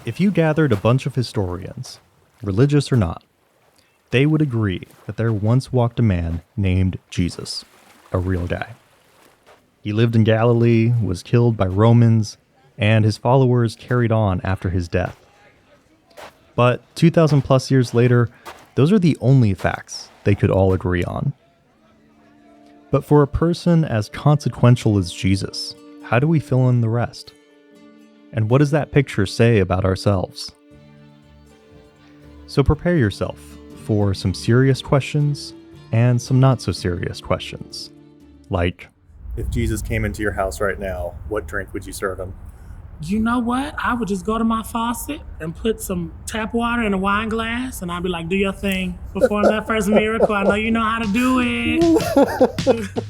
If you gathered a bunch of historians, religious or not, they would agree that there once walked a man named Jesus, a real guy. He lived in Galilee, was killed by Romans, and his followers carried on after his death. But 2,000 plus years later, those are the only facts they could all agree on. But for a person as consequential as Jesus, how do we fill in the rest? And what does that picture say about ourselves? So prepare yourself for some serious questions and some not so serious questions. Like, if Jesus came into your house right now, what drink would you serve him? You know what? I would just go to my faucet and put some tap water in a wine glass, and I'd be like, do your thing. Perform that first miracle. I know you know how to do it.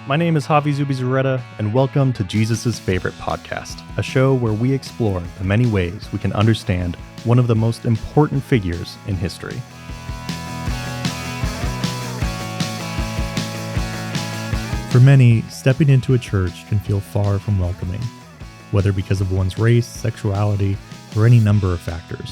My name is Javi Zubizarreta, and welcome to Jesus' Favorite Podcast, a show where we explore the many ways we can understand one of the most important figures in history. For many, stepping into a church can feel far from welcoming, whether because of one's race, sexuality, or any number of factors.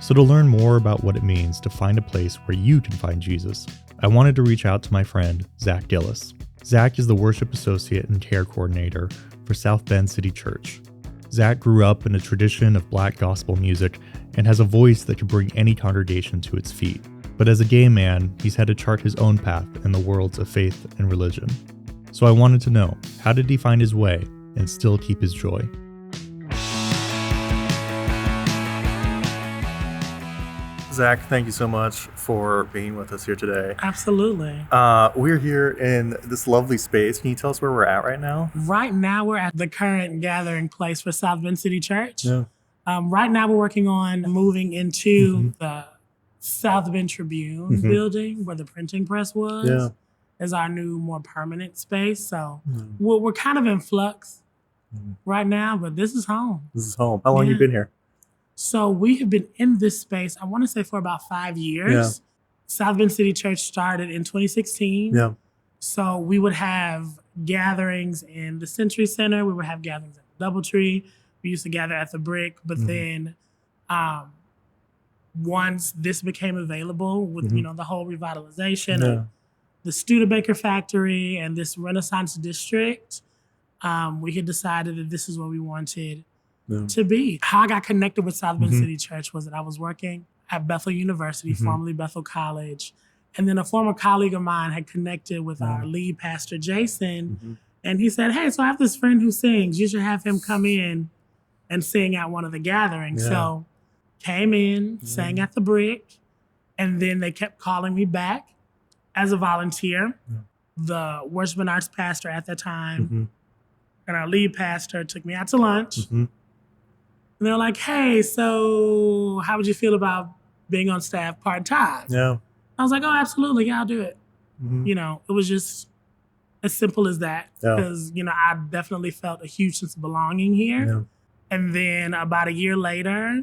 So to learn more about what it means to find a place where you can find Jesus, I wanted to reach out to my friend, Zach Gillis. Zach is the worship associate and care coordinator for South Bend City Church. Zach grew up in a tradition of Black gospel music and has a voice that could bring any congregation to its feet. But as a gay man, he's had to chart his own path in the worlds of faith and religion. So I wanted to know, how did he find his way and still keep his joy? Zach, thank you so much for being with us here today. Absolutely. We're here in this lovely space. Can you tell us where we're at right now? Right now, we're at the current gathering place for South Bend City Church. Yeah. Right now, we're working on moving into the South Bend Tribune building where the printing press was. Yeah. Is our new, more permanent space. So we're kind of in flux right now, but this is home. This is home. How long have you been here? So we have been in this space, I want to say, for about 5 years. Yeah. South Bend City Church started in 2016. Yeah. So we would have gatherings in the Century Center. We would have gatherings at the Doubletree. We used to gather at the Brick. But then once this became available with, the whole revitalization of the Studebaker factory and this Renaissance district, we had decided that this is what we wanted to be. How I got connected with South Bend City Church was that I was working at Bethel University, formerly Bethel College. And then a former colleague of mine had connected with our lead pastor, Jason. And he said, hey, so I have this friend who sings. You should have him come in and sing at one of the gatherings. So came in, sang at the Brick, and then they kept calling me back as a volunteer. The worship and arts pastor at that time and our lead pastor took me out to lunch. And they're like, hey, so how would you feel about being on staff part-time? Yeah. I was like, oh, absolutely. Yeah, I'll do it. It was just as simple as that. Because, I definitely felt a huge sense of belonging here. Yeah. And then about a year later,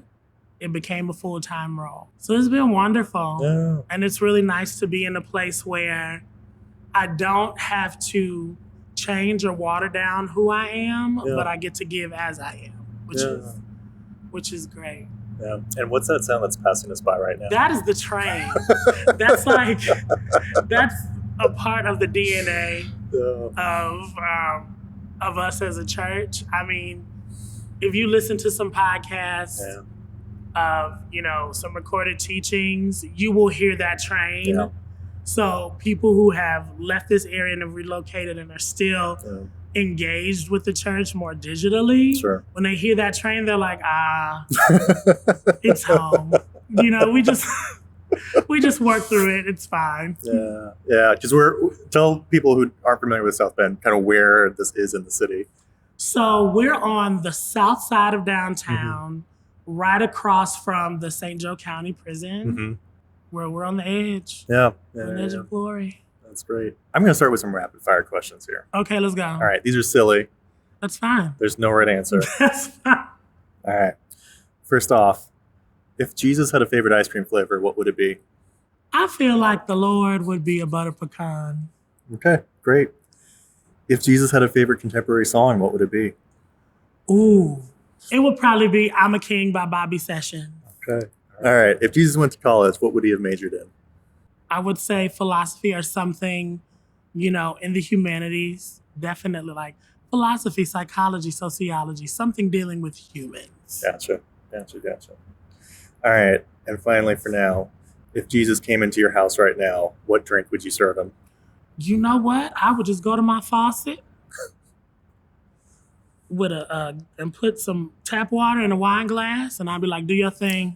it became a full-time role. So it's been wonderful. Yeah. And it's really nice to be in a place where I don't have to change or water down who I am, but I get to give as I am, which is great. Yeah. And what's that sound that's passing us by right now? That is the train. That's a part of the DNA of us as a church. I mean, if you listen to some podcasts of, some recorded teachings, you will hear that train. Yeah. So people who have left this area and have relocated and are still engaged with the church more digitally, when they hear that train, they're like, it's home. We just work through it. It's fine. Yeah. Because tell people who aren't familiar with South Bend kind of where this is in the city. So we're on the south side of downtown, right across from the St. Joe County Prison, where we're on the edge. On the edge of glory. That's great. I'm going to start with some rapid fire questions here. Okay, let's go. All right. These are silly. That's fine. There's no right answer. That's fine. All right. First off, if Jesus had a favorite ice cream flavor, what would it be? I feel like the Lord would be a butter pecan. Okay, great. If Jesus had a favorite contemporary song, what would it be? Ooh, It would probably be I'm a King by Bobby Sessions. Okay. All right. If Jesus went to college, what would he have majored in? I would say philosophy or something, in the humanities. Definitely like philosophy, psychology, sociology, something dealing with humans. Gotcha. All right. And finally, for now, if Jesus came into your house right now, what drink would you serve him? You know what? I would just go to my faucet with and put some tap water in a wine glass, and I'd be like, "Do your thing.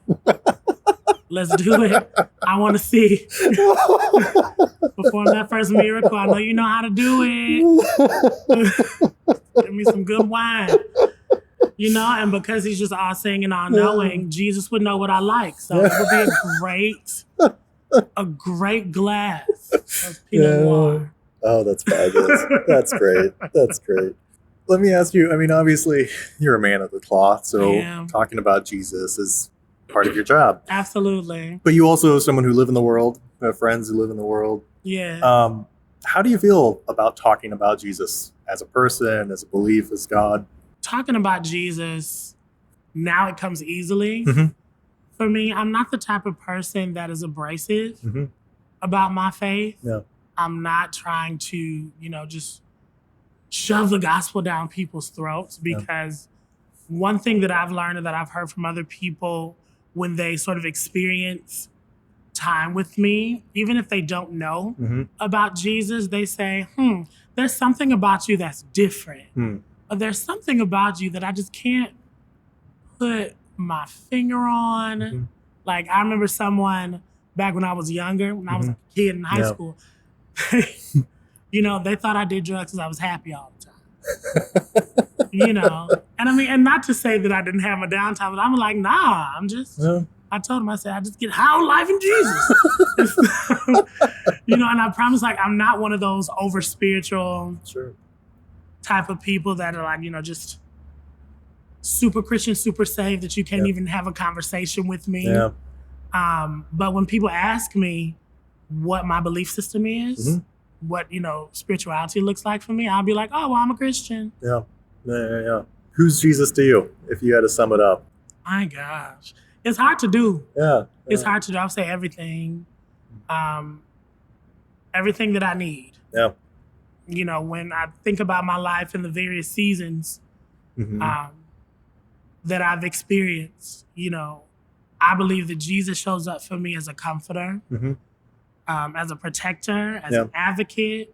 Let's do it. I want to see perform that first miracle. I know you know how to do it. Give me some good wine." And because he's just all seeing and all knowing, Jesus would know what I like. So it would be a great glass of Pinot Noir. Oh, that's fabulous. That's great. Let me ask you, obviously you're a man of the cloth, so talking about Jesus is part of your job. Absolutely. But you also someone who live in the world, have friends who live in the world. Yeah. How do you feel about talking about Jesus as a person, as a belief, as God? Talking about Jesus, now it comes easily. For me, I'm not the type of person that is abrasive about my faith. Yeah. I'm not trying to, just shove the gospel down people's throats, because one thing that I've learned and that I've heard from other people when they sort of experience time with me, even if they don't know about Jesus, they say, there's something about you that's different. Or there's something about you that I just can't put my finger on. Like, I remember someone back when I was younger, when I was a kid in high school, they thought I did drugs because I was happy all the time. And not to say that I didn't have my downtime, but I'm like, nah, I'm just, I told him, I said, I just get high on life in Jesus. And I promise, like, I'm not one of those over spiritual type of people that are like, just super Christian, super saved that you can't even have a conversation with me. But when people ask me what my belief system is, what, spirituality looks like for me, I'll be like, oh, well, I'm a Christian. Yeah. Who's Jesus to you, if you had to sum it up? My gosh. It's hard to do. Yeah. It's hard to do. I'll say everything. Everything that I need. Yeah. When I think about my life and the various seasons that I've experienced, I believe that Jesus shows up for me as a comforter, as a protector, as an advocate,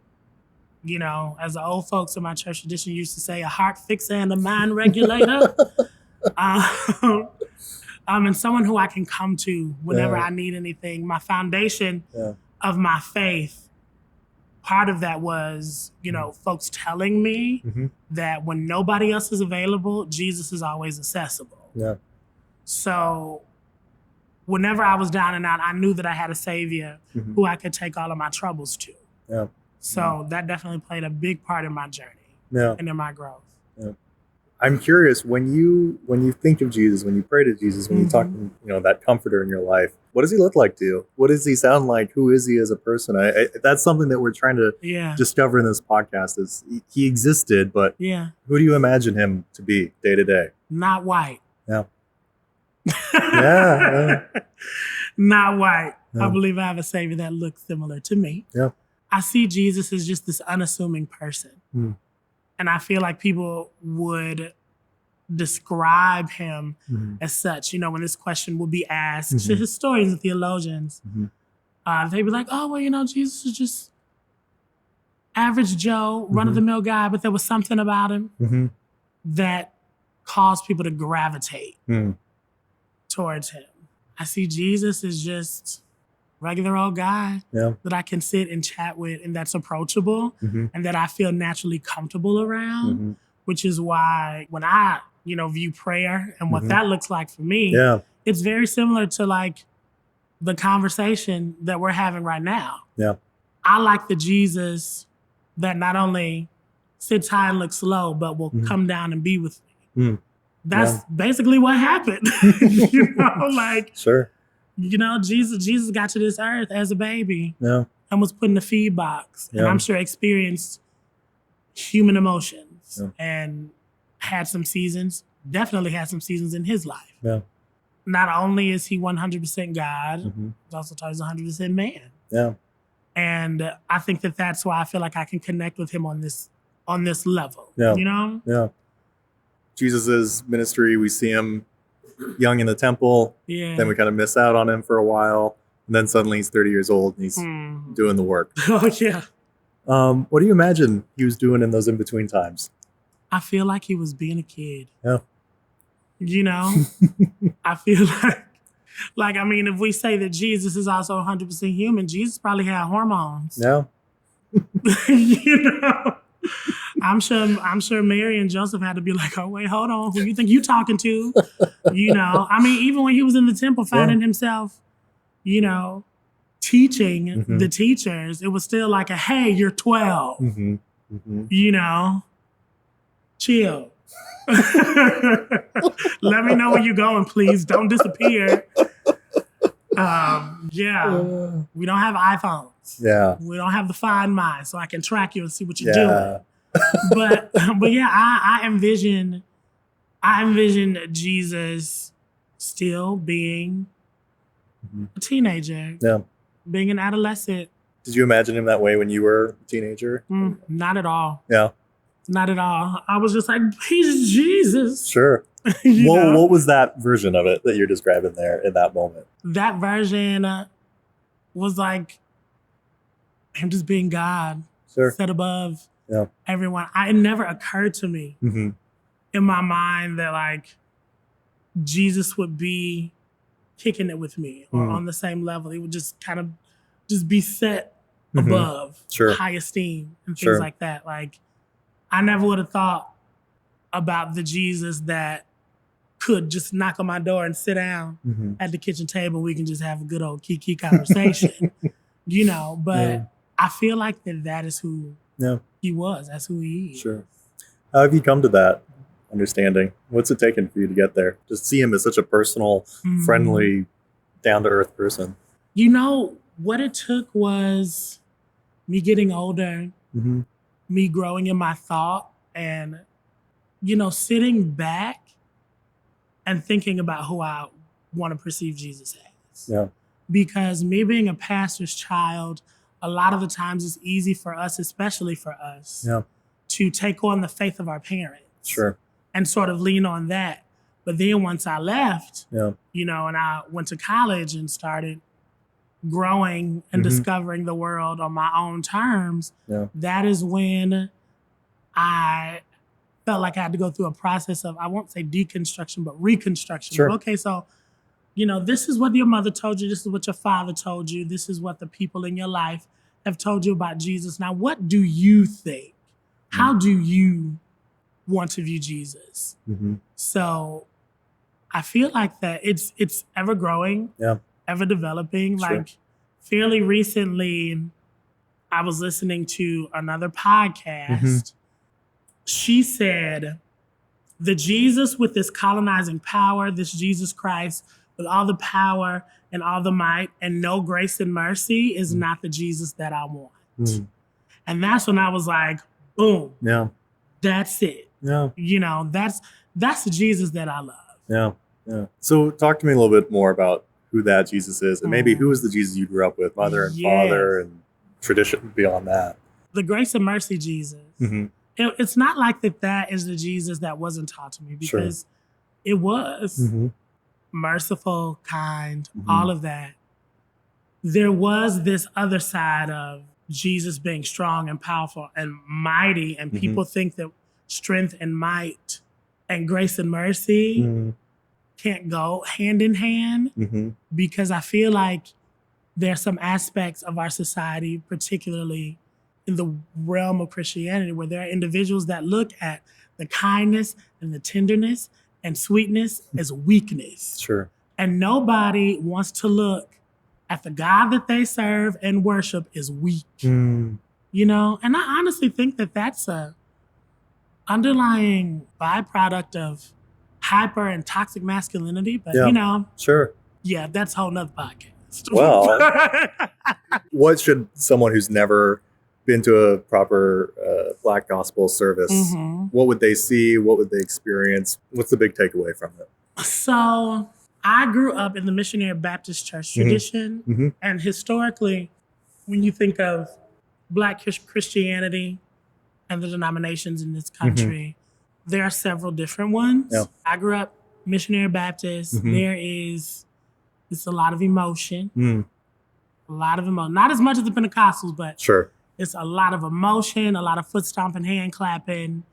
as the old folks in my church tradition used to say, a heart fixer and a mind regulator. And someone who I can come to whenever I need anything. My foundation of my faith, part of that was, folks telling me that when nobody else is available, Jesus is always accessible. Yeah. So whenever I was down and out, I knew that I had a savior who I could take all of my troubles to. Yeah. So that definitely played a big part in my journey and in my growth. Yeah. I'm curious, when you think of Jesus, when you pray to Jesus, when you talk, that comforter in your life, what does he look like to you? What does he sound like? Who is he as a person? That's something that we're trying to discover in this podcast. Is he existed, but who do you imagine him to be day to day? Not white. Yeah. Not white. I believe I have a savior that looks similar to me. Yeah. I see Jesus as just this unassuming person. And I feel like people would describe him as such. When this question will be asked to historians and theologians, they'd be like, oh, well, Jesus is just average Joe, run-of-the-mill guy, but there was something about him that caused people to gravitate towards him. I see Jesus as just regular old guy that I can sit and chat with, and that's approachable and that I feel naturally comfortable around, which is why when I, view prayer and what that looks like for me, it's very similar to like the conversation that we're having right now. Yeah. I like the Jesus that not only sits high and looks low, but will come down and be with me. That's basically what happened. Sure. Jesus got to this earth as a baby and was put in the feed box. And I'm sure experienced human emotions and had some seasons, definitely had some seasons in his life. Yeah. Not only is he 100% God, Mm-hmm. he's also taught he's 100% man. Yeah. And I think that that's why I feel like I can connect with him on this level. Yeah. You know? Yeah. Jesus' ministry, we see him young in the temple. Yeah. Then we kind of miss out on him for a while. And then suddenly he's 30 years old and he's doing the work. Oh, yeah. What do you imagine he was doing in those in-between times? I feel like he was being a kid. Yeah. You know? I feel like, I mean, if we say that Jesus is also 100% human, Jesus probably had hormones. Yeah. You know? I'm sure Mary and Joseph had to be like, oh, wait, hold on. Who you think you talking to? You know? I mean, even when he was in the temple finding himself, you know, teaching the teachers, it was still like hey, you're 12. You know? Chill. Let me know where you're going, please. Don't disappear. Yeah. We don't have iPhones. Yeah. We don't have the Find My, so I can track you and see what you're doing. But yeah, I envision Jesus still being a teenager. Yeah. Being an adolescent. Did you imagine him that way when you were a teenager? Not at all. Yeah. Not at all. I was just like, he's Jesus. Sure. What was that version of it that you're describing there in that moment? That version was like him just being God, set above everyone. It never occurred to me in my mind that like Jesus would be kicking it with me or on the same level. He would just kind of just be set above high esteem and things like that. Like I never would have thought about the Jesus that could just knock on my door and sit down at the kitchen table. We can just have a good old kiki conversation, you know, but I feel like that is who he was. That's who he is. Sure. How have you come to that understanding? What's it taken for you to get there? Just see him as such a personal, friendly, down-to-earth person. You know, what it took was me getting older, me growing in my thought, and, you know, sitting back and thinking about who I want to perceive Jesus as. Yeah. Because me being a pastor's child, a lot of the times it's easy for us, especially for us, to take on the faith of our parents. Sure. And sort of lean on that. But then once I left, you know, and I went to college and started growing and discovering the world on my own terms, that is when I felt like I had to go through a process of, I won't say deconstruction, but reconstruction. Sure. Okay, so, you know, this is what your mother told you. This is what your father told you. This is what the people in your life have told you about Jesus. Now, what do you think? How do you want to view Jesus? So I feel like that it's ever growing, ever developing. Sure. Like fairly recently, I was listening to another podcast. She said, the Jesus with this colonizing power, this Jesus Christ with all the power and all the might and no grace and mercy is not the Jesus that I want. And that's when I was like, boom. Yeah. That's it. Yeah. You know, that's the Jesus that I love. Yeah. Yeah. So talk to me a little bit more about who that Jesus is and maybe who is the Jesus you grew up with, mother and father and tradition beyond that. The grace and mercy Jesus. It's not like that is the Jesus that wasn't taught to me because it was merciful, kind, all of that. There was this other side of Jesus being strong and powerful and mighty, and people think that strength and might and grace and mercy can't go hand in hand because I feel like there's some aspects of our society, particularly in the realm of Christianity, where there are individuals that look at the kindness and the tenderness and sweetness as weakness. Sure. And nobody wants to look at the God that they serve and worship as weak. You know? And I honestly think that that's a underlying byproduct of hyper and toxic masculinity. But, you know. Sure. Yeah, that's a whole nother podcast. Well, what should someone who's never been to a proper Black gospel service, what would they see? What would they experience? What's the big takeaway from it? So I grew up in the Missionary Baptist Church tradition. And historically, when you think of Black Christianity and the denominations in this country, there are several different ones. Yeah. I grew up Missionary Baptist. It's a lot of emotion. A lot of emotion. Not as much as the Pentecostals, but it's a lot of emotion, a lot of foot stomping, hand clapping.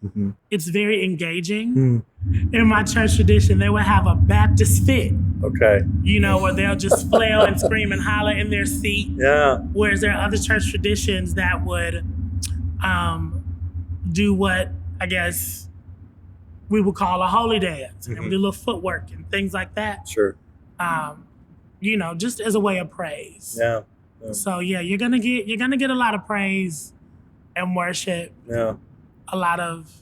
It's very engaging. In my church tradition, they would have a Baptist fit. Okay. You know, where they'll just flail and scream and holler in their seat. Yeah. Whereas there are other church traditions that would do what I guess we would call a holy dance. And do a little footwork and things like that. Sure. You know, just as a way of praise. Yeah. So yeah, you're gonna get a lot of praise and worship. Yeah. A lot of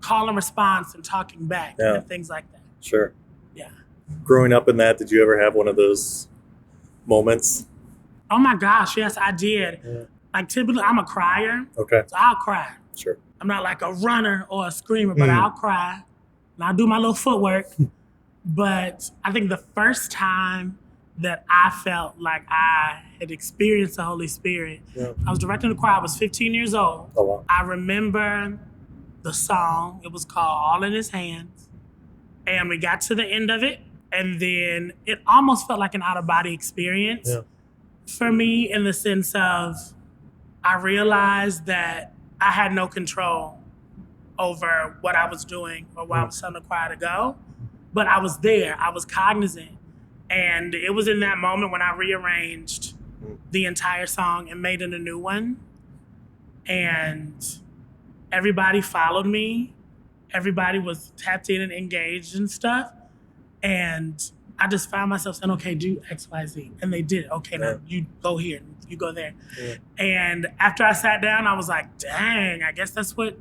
call and response and talking back and things like that. Sure. Yeah. Growing up in that, did you ever have one of those moments? Oh my gosh, yes, I did. Yeah. Like typically I'm a crier. Okay. So I'll cry. Sure. I'm not like a runner or a screamer, but I'll cry. And I'll do my little footwork. But I think the first time that I felt like I had experienced the Holy Spirit, I was directing the choir. I was 15 years old. Oh, wow. I remember the song. It was called All in His Hands. And we got to the end of it. And then it almost felt like an out-of-body experience for me, in the sense of I realized that I had no control over what I was doing or where I was telling the choir to go. But I was there. I was cognizant. And it was in that moment when I rearranged the entire song and made it a new one. And everybody followed me. Everybody was tapped in and engaged and stuff. And I just found myself saying, okay, do X, Y, Z. And they did. Okay, now you go here, you go there. And after I sat down, I was like, dang, I guess that's what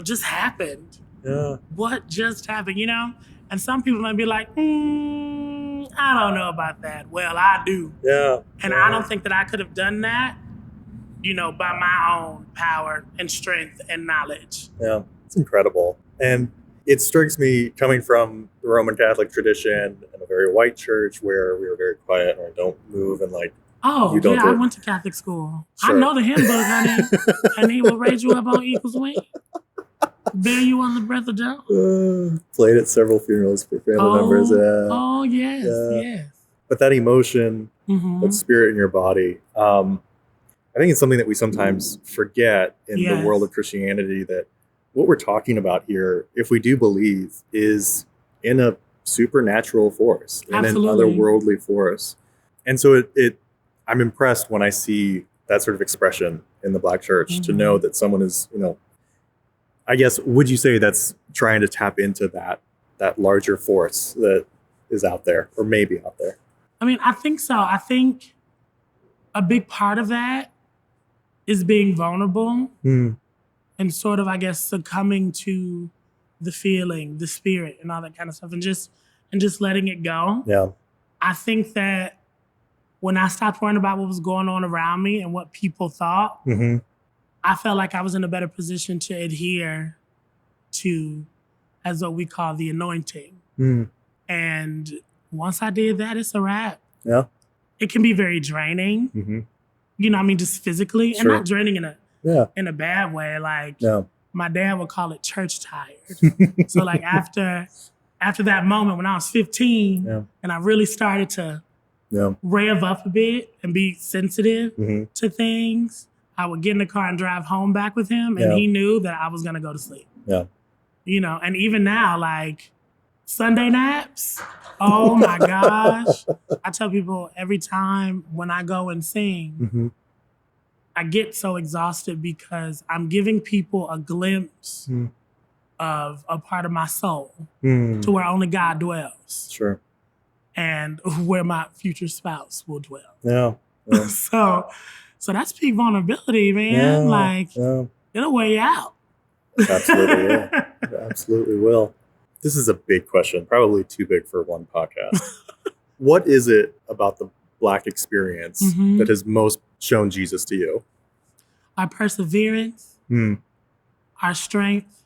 just happened. Yeah. What just happened, you know? And some people might be like, I don't know about that. Well, I do. Yeah. And I don't think that I could have done that, you know, by my own power and strength and knowledge. Yeah, it's incredible. And it strikes me, coming from the Roman Catholic tradition and a very white church where we were very quiet and don't move and like, oh, yeah, I went to Catholic school. Sure. I know the hymn book, honey. And he will raise you up on eagle's wing. Bear you on the breath of death. Played at several funerals for family members. Oh, yes, yes. But that emotion, that spirit in your body, I think it's something that we sometimes forget in the world of Christianity, that what we're talking about here, if we do believe, is in a supernatural force, in an otherworldly force. And so I'm impressed when I see that sort of expression in the Black church, to know that someone is, you know, I guess, would you say that's trying to tap into that larger force that is out there, or maybe out there? I mean, I think so. I think a big part of that is being vulnerable and sort of, I guess, succumbing to the feeling, the spirit, and all that kind of stuff, and just letting it go. Yeah. I think that when I stopped worrying about what was going on around me and what people thought, I felt like I was in a better position to adhere to, as what we call the anointing. And once I did that, it's a wrap. Yeah. It can be very draining. You know, I mean, just physically, and not draining in a bad way. Like my dad would call it church tired. So like after that moment when I was 15 and I really started to rev up a bit and be sensitive to things, I would get in the car and drive home back with him, and he knew that I was going to go to sleep. Yeah. You know, and even now, like Sunday naps, oh my gosh. I tell people every time when I go and sing, I get so exhausted because I'm giving people a glimpse of a part of my soul to where only God dwells. Sure. And where my future spouse will dwell. Yeah. So that's peak vulnerability, man. It'll weigh you out. Absolutely will. It absolutely will. This is a big question, probably too big for one podcast. What is it about the Black experience that has most shown Jesus to you? our perseverance, our strength,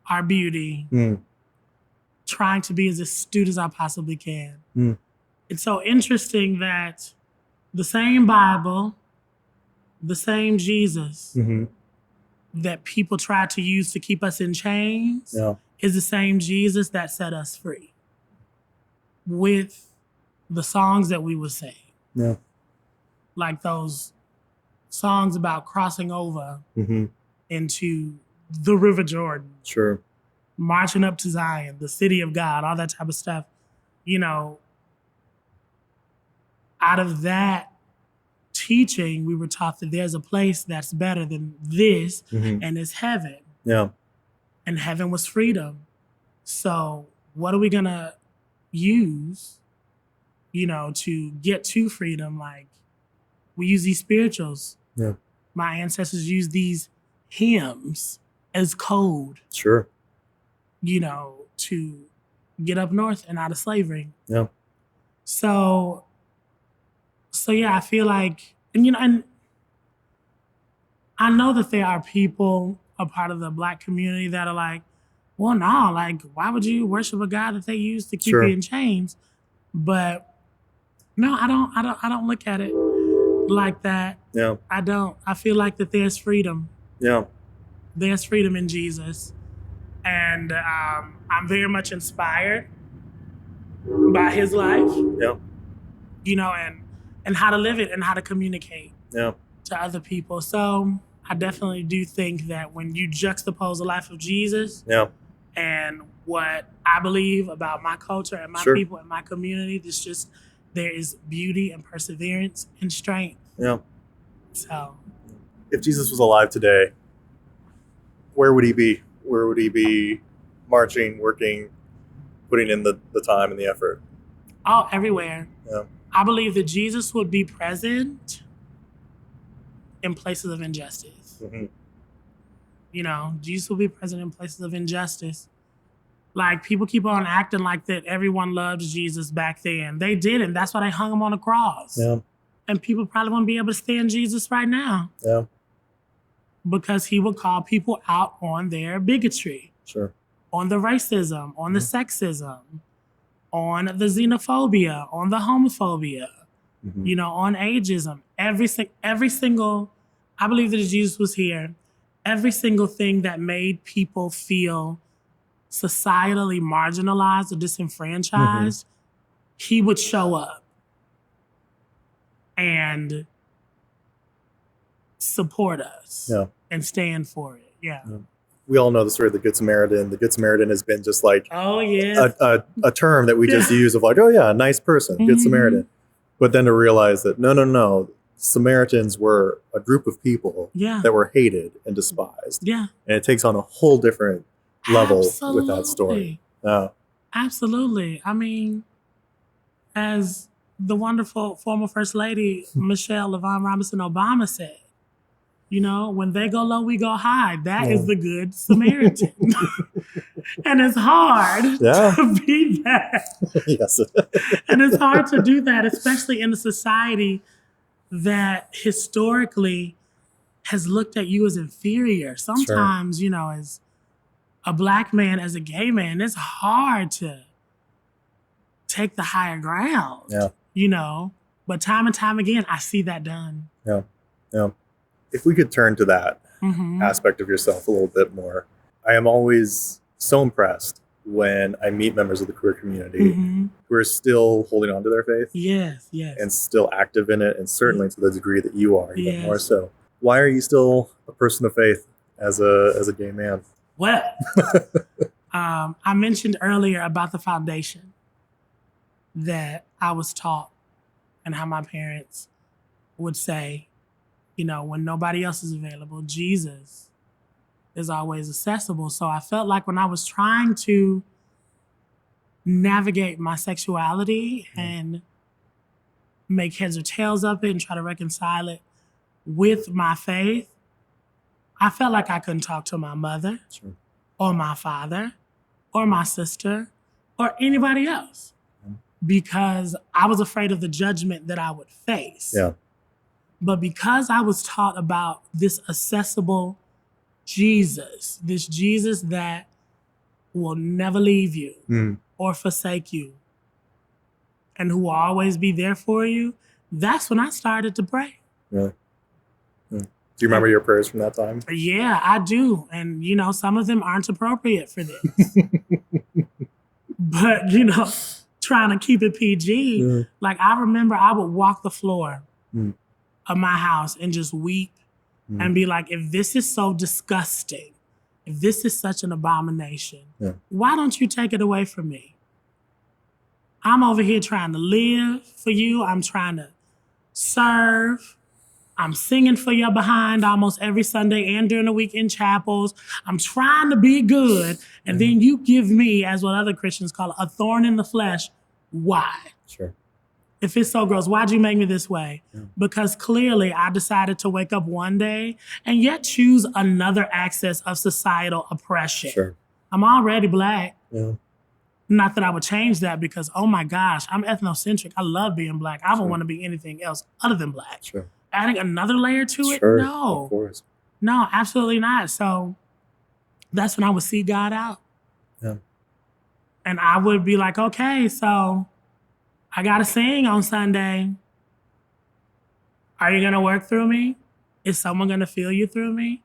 our beauty, trying to be as astute as I possibly can. It's so interesting that the same Bible, the same Jesus that people try to use to keep us in chains is the same Jesus that set us free with the songs that we would sing. Yeah. Like those songs about crossing over into the River Jordan. Sure. Marching up to Zion, the city of God, all that type of stuff. You know, out of that teaching, we were taught that there's a place that's better than this, and it's heaven. Yeah. And heaven was freedom. So what are we going to use, you know, to get to freedom? Like, we use these spirituals. Yeah. My ancestors used these hymns as code. Sure. You know, to get up north and out of slavery. Yeah. So yeah, I feel like, and you know, and I know that there are people a part of the Black community that are like, well, no, like, why would you worship a God that they use to keep you in chains? But no, I don't look at it like that. Yeah. I don't. I feel like that there's freedom. Yeah. There's freedom in Jesus. And I'm very much inspired by his life. Yeah. You know, and how to live it and how to communicate to other people. So I definitely do think that when you juxtapose the life of Jesus and what I believe about my culture and my people and my community, there is beauty and perseverance and strength. Yeah. So if Jesus was alive today, where would he be? Where would he be marching, working, putting in the time and the effort? Oh, everywhere. Yeah. I believe that Jesus would be present in places of injustice. You know, Jesus will be present in places of injustice. Like, people keep on acting like that everyone loved Jesus back then. They didn't. That's why they hung him on a cross. Yeah. And people probably won't be able to stand Jesus right now. Yeah. Because he would call people out on their bigotry. Sure. On the racism, on the sexism, on the xenophobia, on the homophobia, you know, on ageism. Every single, I believe that if Jesus was here, every single thing that made people feel societally marginalized or disenfranchised, he would show up and support us and stand for it. Yeah. We all know the story of the Good Samaritan. The Good Samaritan has been just like a term that we just use of like, oh yeah, a nice person, Good Samaritan. But then to realize that no, Samaritans were a group of people that were hated and despised. Yeah. And it takes on a whole different level with that story. Absolutely. I mean, as the wonderful former First Lady, Michelle LaVaughn Robinson Obama said, you know, when they go low, we go high. That is the Good Samaritan. And it's hard to be that. Yes. And it's hard to do that, especially in a society that historically has looked at you as inferior. Sometimes, you know, as a Black man, as a gay man, it's hard to take the higher ground, you know. But time and time again, I see that done. Yeah. If we could turn to that aspect of yourself a little bit more. I am always so impressed when I meet members of the queer community who are still holding on to their faith. Yes. And still active in it, and certainly to the degree that you are, even more so. Why are you still a person of faith as a gay man? Well, I mentioned earlier about the foundation that I was taught and how my parents would say, you know, when nobody else is available, Jesus is always accessible. So I felt like when I was trying to navigate my sexuality and make heads or tails of it and try to reconcile it with my faith, I felt like I couldn't talk to my mother or my father or my sister or anybody else because I was afraid of the judgment that I would face. But because I was taught about this accessible Jesus, this Jesus that will never leave you or forsake you and who will always be there for you, that's when I started to pray. Really? Do you remember your prayers from that time? Yeah, I do. And, some of them aren't appropriate for this. But, trying to keep it PG, like I remember I would walk the floor of my house and just weep and be like, if this is so disgusting, if this is such an abomination, why don't you take it away from me? I'm over here trying to live for you. I'm trying to serve. I'm singing for your behind almost every Sunday and during the week in chapels. I'm trying to be good. And then you give me, as what other Christians call it, a thorn in the flesh. Why? Sure. If it's so gross, why'd you make me this way? Because clearly I decided to wake up one day and yet choose another access of societal oppression. Sure. I'm already Black. Yeah. Not that I would change that because, oh my gosh, I'm ethnocentric. I love being Black. I don't want to be anything else other than Black. Sure. Adding another layer to it? Sure, No. of course. No, absolutely not. So that's when I would see God out. Yeah. And I would be like, okay, so I got to sing on Sunday. Are you going to work through me? Is someone going to feel you through me?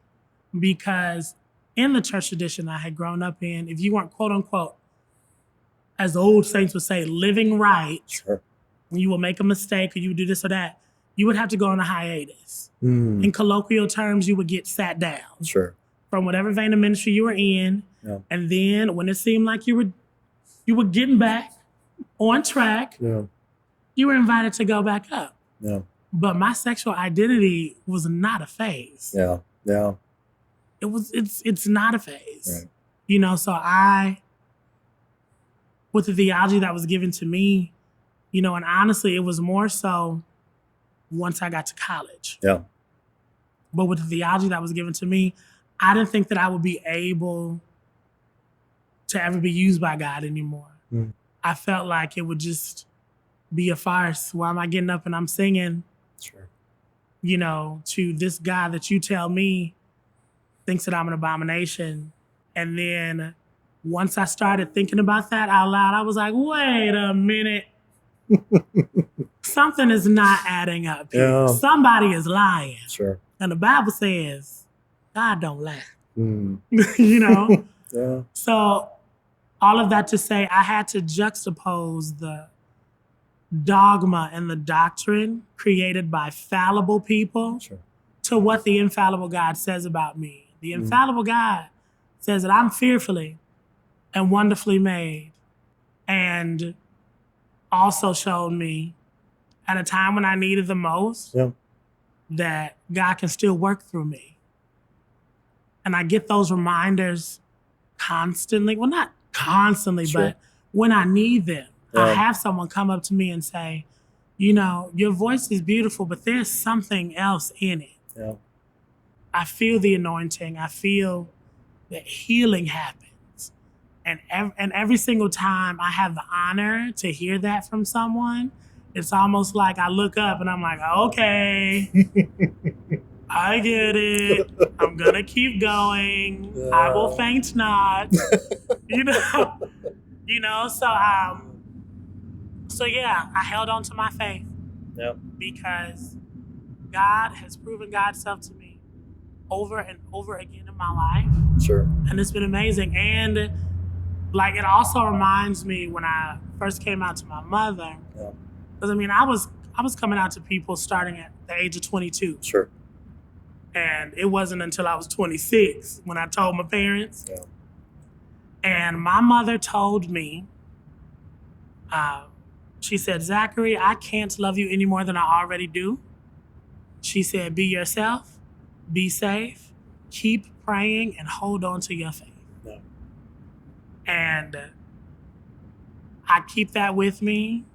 Because in the church tradition I had grown up in, if you weren't, quote unquote, as the old saints would say, living right, sure, when you will make a mistake or you would do this or that, you would have to go on a hiatus. In colloquial terms, you would get sat down. Sure. From whatever vein of ministry you were in. Yeah. And then when it seemed like you were getting back on track, you were invited to go back up. Yeah. But my sexual identity was not a phase. Yeah. Yeah. It's not a phase. Right. So with the theology that was given to me, and honestly, it was more so once I got to college. Yeah. But with the theology that was given to me, I didn't think that I would be able to ever be used by God anymore. I felt like it would just be a farce. Why am I getting up and I'm singing, sure, to this guy that you tell me thinks that I'm an abomination? And then once I started thinking about that out loud, I was like, wait a minute. Something is not adding up here. Yeah. Somebody is lying. Sure. And the Bible says, God don't lie. Yeah. So all of that to say, I had to juxtapose the dogma and the doctrine created by fallible people to what the infallible God says about me. The infallible God says that I'm fearfully and wonderfully made, and also showed me at a time when I needed the most that God can still work through me. And I get those reminders constantly. Well, not constantly, but when I need them. I have someone come up to me and say, your voice is beautiful, but there's something else in it. Yeah. I feel the anointing. I feel that healing happens. And every single time I have the honor to hear that from someone, it's almost like I look up and I'm like, okay, I get it. I'm going to keep going. I will faint not. So yeah, I held on to my faith. Because God has proven God's self to me over and over again in my life. Sure. And it's been amazing. And it also reminds me when I first came out to my mother. Because I was coming out to people starting at the age of 22. Sure. And it wasn't until I was 26 when I told my parents. Yeah. And my mother told me, she said, Zachary, I can't love you any more than I already do. She said, be yourself, be safe, keep praying, and hold on to your faith. Yeah. And I keep that with me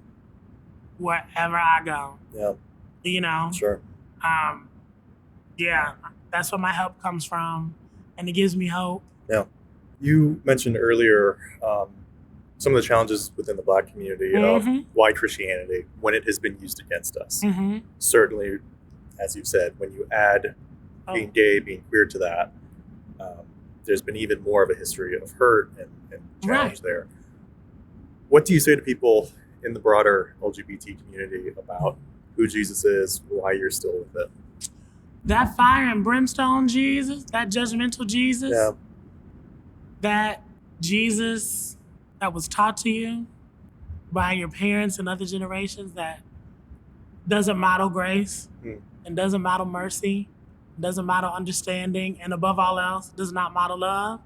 wherever I go. Yeah. Sure. Yeah, that's where my help comes from. And it gives me hope. Yeah. You mentioned earlier some of the challenges within the Black community of white Christianity when it has been used against us. Certainly as you've said, when you add being gay, being queer to that, there's been even more of a history of hurt and challenge there. What do you say to people in the broader LGBT community about who Jesus is, why you're still with it? That fire and brimstone Jesus, that judgmental Jesus, that Jesus that was taught to you by your parents and other generations that doesn't model grace and doesn't model mercy, doesn't model understanding, and above all else, does not model love,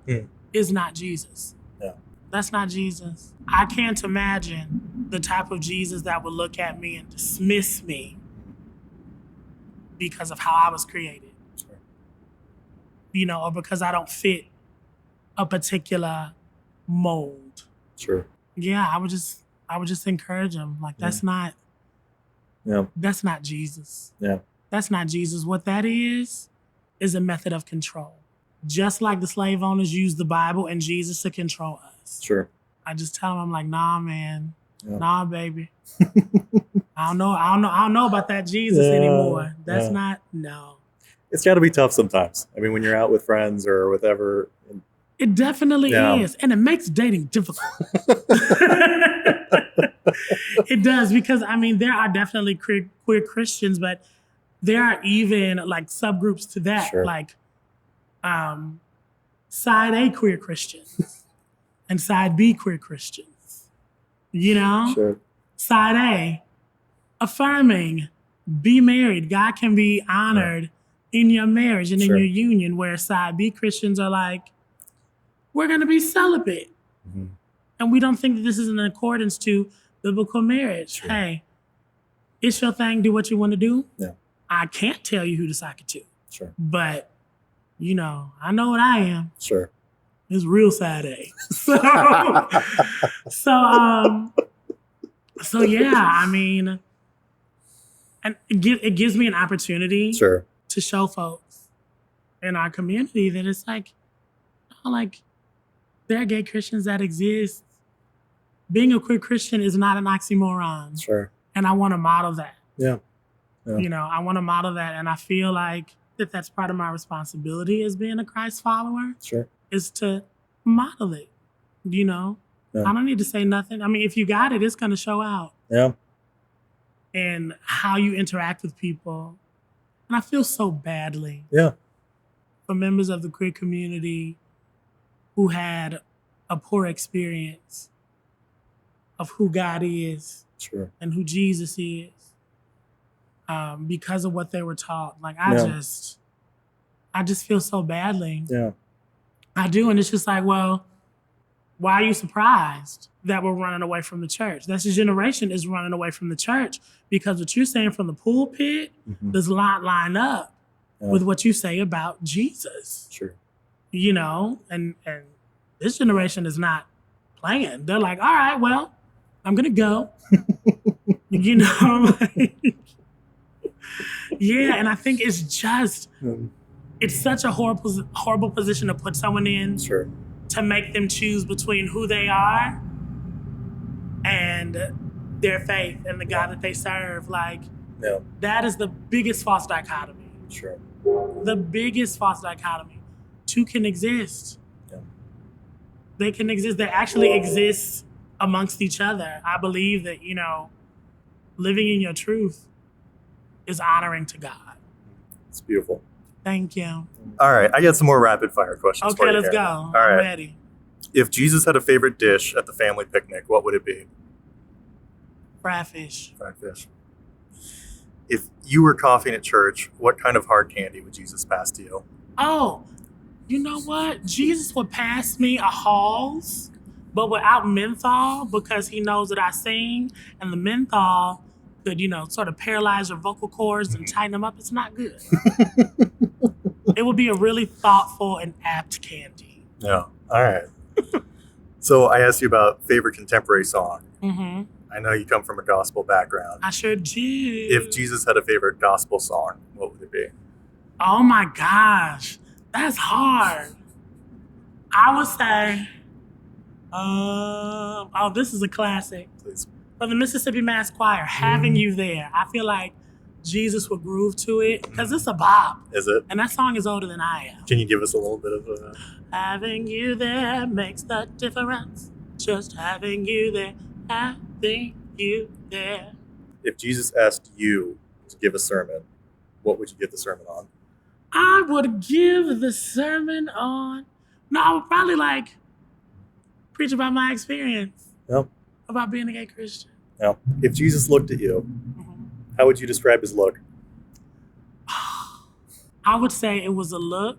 is not Jesus. Yeah. That's not Jesus. I can't imagine the type of Jesus that would look at me and dismiss me because of how I was created. Sure. You know, or because I don't fit a particular mold. Sure. Yeah, I would just encourage him. Like, that's not Jesus. Yeah. That's not Jesus. What that is a method of control. Just like the slave owners used the Bible and Jesus to control us. Sure. I just tell them, I'm like, nah, man. Nah, baby. I don't know about that Jesus anymore. That's not, no. It's got to be tough sometimes. I mean, when you're out with friends or whatever. It definitely is. And it makes dating difficult. It does, because, I mean, there are definitely queer Christians, but there are even like subgroups to that, like side A queer Christians and side B queer Christians. You know? Sure. Side A, affirming, be married. God can be honored in your marriage and in your union, where side B Christians are like, we're going to be celibate. And we don't think that this is in accordance to biblical marriage. Sure. Hey, it's your thing. Do what you want to do. Yeah. I can't tell you who to sock it to. Sure. But, you know, I know what I am. Sure. It's real side A. So yeah, I mean, and it gives me an opportunity to show folks in our community that it's like, there are gay Christians that exist. Being a queer Christian is not an oxymoron. Sure. And I want to model that. Yeah. You know, I want to model that. And I feel like that's part of my responsibility as being a Christ follower. Sure. Is to model it, you know? Yeah. I don't need to say nothing. I mean, if you got it, it's going to show out. Yeah. And how you interact with people. And I feel so badly. Yeah. For members of the queer community who had a poor experience of who God is. And who Jesus is. Because of what they were taught. Like, I just feel so badly. Yeah. I do. And it's just like, well, why are you surprised that we're running away from the church? That's the generation is running away from the church, because what you're saying from the pulpit does not line up with what you say about Jesus. Sure. You know, and this generation is not playing. They're like, all right, well, I'm going to go. You know, yeah. And I think it's just, it's such a horrible position to put someone in. Sure. To make them choose between who they are and their faith and the God that they serve. Like, that is the biggest false dichotomy. Sure. The biggest false dichotomy. Two can exist. Yeah. They can exist. They actually exist amongst each other. I believe that, you know, living in your truth is honoring to God. It's beautiful. Thank you. All right, I got some more rapid fire questions for you. Okay, let's go. All right. I'm ready. If Jesus had a favorite dish at the family picnic, what would it be? Fried fish. Fried fish. If you were coughing at church, what kind of hard candy would Jesus pass to you? Oh, you know what? Jesus would pass me a Halls, but without menthol, because he knows that I sing, and the menthol could, you know, sort of paralyze your vocal cords and tighten them up. It's not good. It would be a really thoughtful and apt candy. Yeah. All right. So I asked you about favorite contemporary song. I know you come from a gospel background. I sure do. If Jesus had a favorite gospel song, what would it be? Oh my gosh. That's hard. I would say, this is a classic. Please. For the Mississippi Mass Choir, Having You There. I feel like Jesus would groove to it because it's a bop. Is it? And that song is older than I am. Can you give us a little bit of a... Having you there makes the difference. Just having you there, having you there. If Jesus asked you to give a sermon, what would you give the sermon on? I would give the sermon on... No, I would probably preach about my experience. Yep. About being a gay Christian. Now, if Jesus looked at you, how would you describe his look? I would say it was a look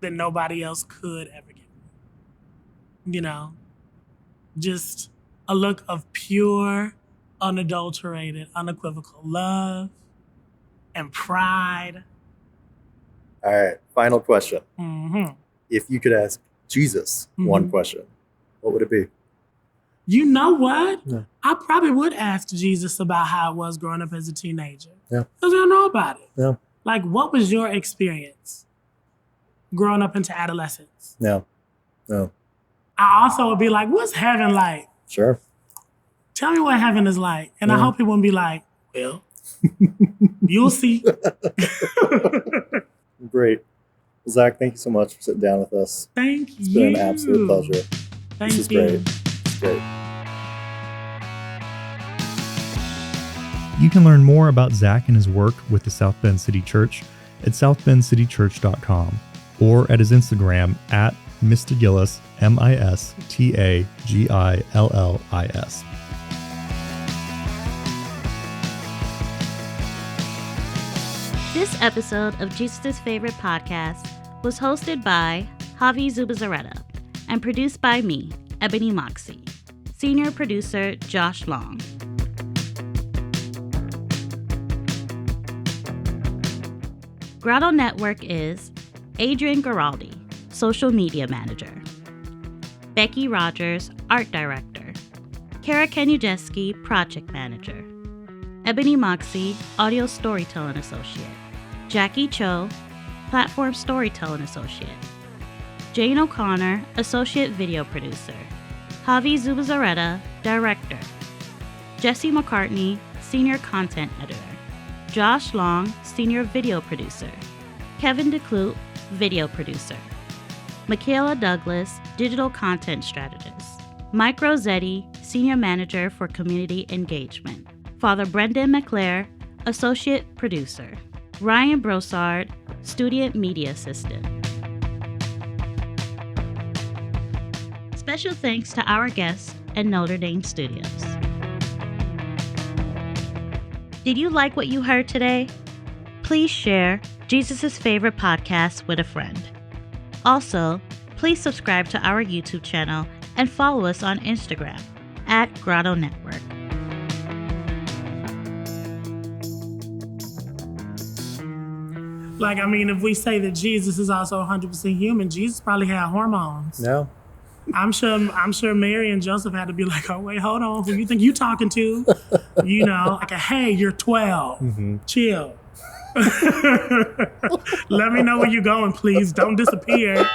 that nobody else could ever give me. Just a look of pure, unadulterated, unequivocal love and pride. All right, final question. Mm-hmm. If you could ask Jesus one question, what would it be? You know what? Yeah. I probably would ask Jesus about how it was growing up as a teenager. Yeah. Because I don't know about it. Yeah. What was your experience growing up into adolescence? Yeah. No. I also would be like, what's heaven like? Sure. Tell me what heaven is like. And I hope he wouldn't be like, well, you'll see. Great. Well, Zach, thank you so much for sitting down with us. Thank you. It's been an absolute pleasure. Thank this is you. Great. It's great. You can learn more about Zach and his work with the South Bend City Church at southbendcitychurch.com or at his Instagram at Mr. Gillis, MISTAGILLIS. This episode of Jesus' Favorite Podcast was hosted by Javi Zubizarreta and produced by me, Ebony Moxie. Senior producer Josh Long. Grotto Network is Adrian Garaldi, Social Media Manager. Becky Rogers, Art Director. Kara Kenujeski, Project Manager. Ebony Moxie, Audio Storytelling Associate. Jackie Cho, Platform Storytelling Associate. Jane O'Connor, Associate Video Producer. Javi Zubizarreta, Director. Jesse McCartney, Senior Content Editor. Josh Long, Senior Video Producer. Kevin DeClute, Video Producer. Michaela Douglas, Digital Content Strategist. Mike Rossetti, Senior Manager for Community Engagement. Father Brendan McClare, Associate Producer. Ryan Brossard, Student Media Assistant. Special thanks to our guests at Notre Dame Studios. Did you like what you heard today? Please share Jesus' Favorite Podcast with a friend. Also, please subscribe to our YouTube channel and follow us on Instagram at Grotto Network. If we say that Jesus is also 100% human, Jesus probably had hormones. No. I'm sure Mary and Joseph had to be like, oh, wait, hold on. Who you think you talking to? Hey, you're 12. Mm-hmm. Chill. Let me know where you're going, please. Don't disappear.